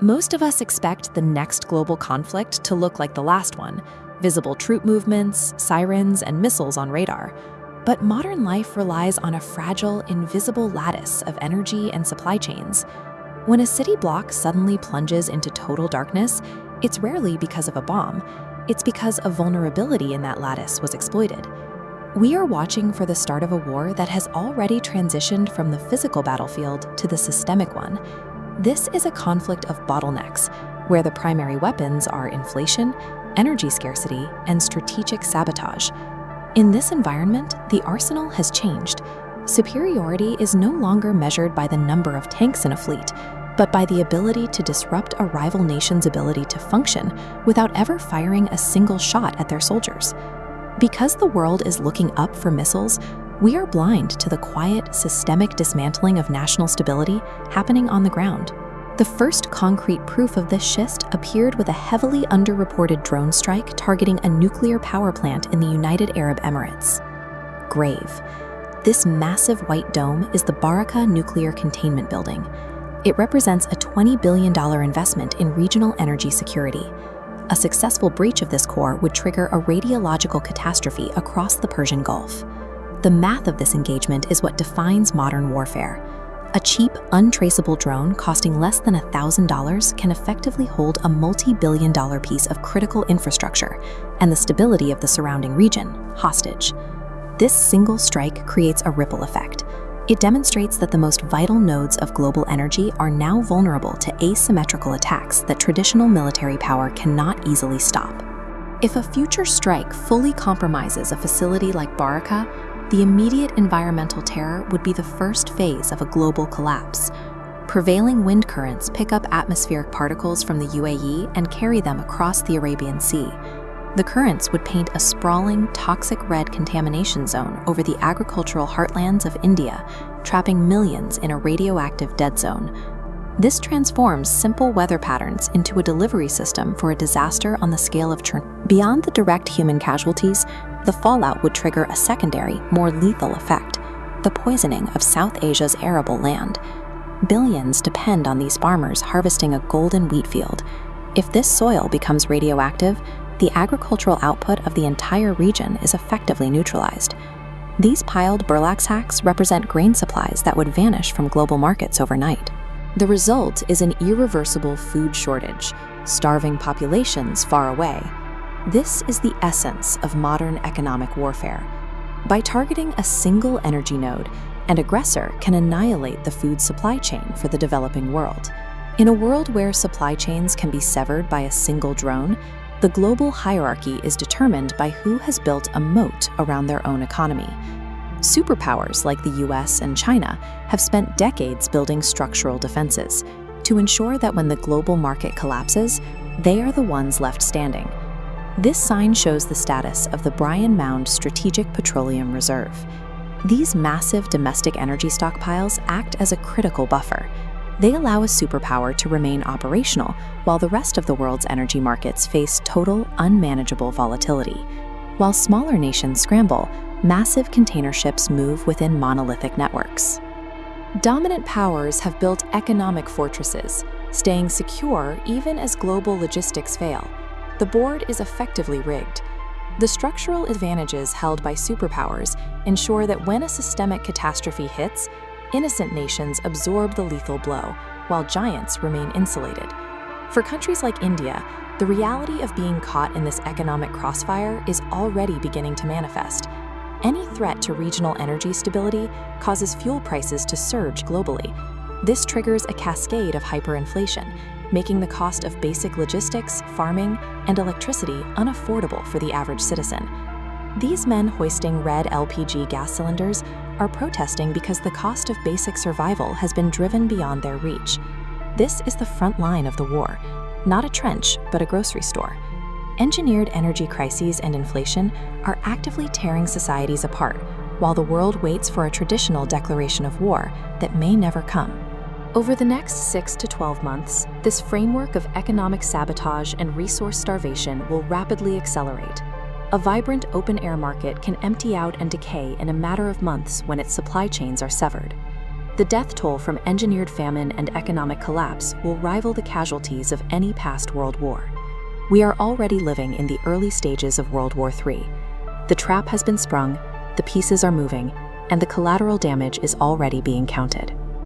Most of us expect the next global conflict to look like the last one: visible troop movements, sirens, and missiles on radar. But modern life relies on a fragile, invisible lattice of energy and supply chains. When a city block suddenly plunges into total darkness, it's rarely because of a bomb. It's because a vulnerability in that lattice was exploited. We are watching for the start of a war that has already transitioned from the physical battlefield to the systemic one. This is a conflict of bottlenecks, where the primary weapons are inflation, energy scarcity, and strategic sabotage. In this environment, the arsenal has changed. Superiority is no longer measured by the number of tanks in a fleet, but by the ability to disrupt a rival nation's ability to function without ever firing a single shot at their soldiers. Because the world is looking up for missiles, we are blind to the quiet, systemic dismantling of national stability happening on the ground. The first concrete proof of this shift appeared with a heavily underreported drone strike targeting a nuclear power plant in the United Arab Emirates. Grave. This massive white dome is the Barakah Nuclear Containment Building. It represents a $20 billion investment in regional energy security. A successful breach of this core would trigger a radiological catastrophe across the Persian Gulf. The math of this engagement is what defines modern warfare. A cheap, untraceable drone costing less than $1,000 can effectively hold a multi-billion-dollar piece of critical infrastructure and the stability of the surrounding region hostage. This single strike creates a ripple effect. It demonstrates that the most vital nodes of global energy are now vulnerable to asymmetrical attacks that traditional military power cannot easily stop. If a future strike fully compromises a facility like Barakah, the immediate environmental terror would be the first phase of a global collapse. Prevailing wind currents pick up atmospheric particles from the UAE and carry them across the Arabian Sea. The currents would paint a sprawling, toxic red contamination zone over the agricultural heartlands of India, trapping millions in a radioactive dead zone. This transforms simple weather patterns into a delivery system for a disaster on the scale of Chornobyl. Beyond the direct human casualties, the fallout would trigger a secondary, more lethal effect: the poisoning of South Asia's arable land. Billions depend on these farmers harvesting a golden wheat field. If this soil becomes radioactive, the agricultural output of the entire region is effectively neutralized. These piled burlap sacks represent grain supplies that would vanish from global markets overnight. The result is an irreversible food shortage, starving populations far away. This is the essence of modern economic warfare. By targeting a single energy node, an aggressor can annihilate the food supply chain for the developing world. In a world where supply chains can be severed by a single drone, the global hierarchy is determined by who has built a moat around their own economy. Superpowers like the US and China have spent decades building structural defenses to ensure that when the global market collapses, they are the ones left standing. This sign shows the status of the Bryan Mound Strategic Petroleum Reserve. These massive domestic energy stockpiles act as a critical buffer. They allow a superpower to remain operational while the rest of the world's energy markets face total, unmanageable volatility. While smaller nations scramble, massive container ships move within monolithic networks. Dominant powers have built economic fortresses, staying secure even as global logistics fail. The board is effectively rigged. The structural advantages held by superpowers ensure that when a systemic catastrophe hits, innocent nations absorb the lethal blow, while giants remain insulated. For countries like India, the reality of being caught in this economic crossfire is already beginning to manifest. Any threat to regional energy stability causes fuel prices to surge globally. This triggers a cascade of hyperinflation, making the cost of basic logistics, farming, and electricity unaffordable for the average citizen. These men hoisting red LPG gas cylinders are protesting because the cost of basic survival has been driven beyond their reach. This is the front line of the war, not a trench, but a grocery store. Engineered energy crises and inflation are actively tearing societies apart, while the world waits for a traditional declaration of war that may never come. Over the next 6 to 12 months, this framework of economic sabotage and resource starvation will rapidly accelerate. A vibrant open-air market can empty out and decay in a matter of months when its supply chains are severed. The death toll from engineered famine and economic collapse will rival the casualties of any past world war. We are already living in the early stages of World War III. The trap has been sprung, the pieces are moving, and the collateral damage is already being counted.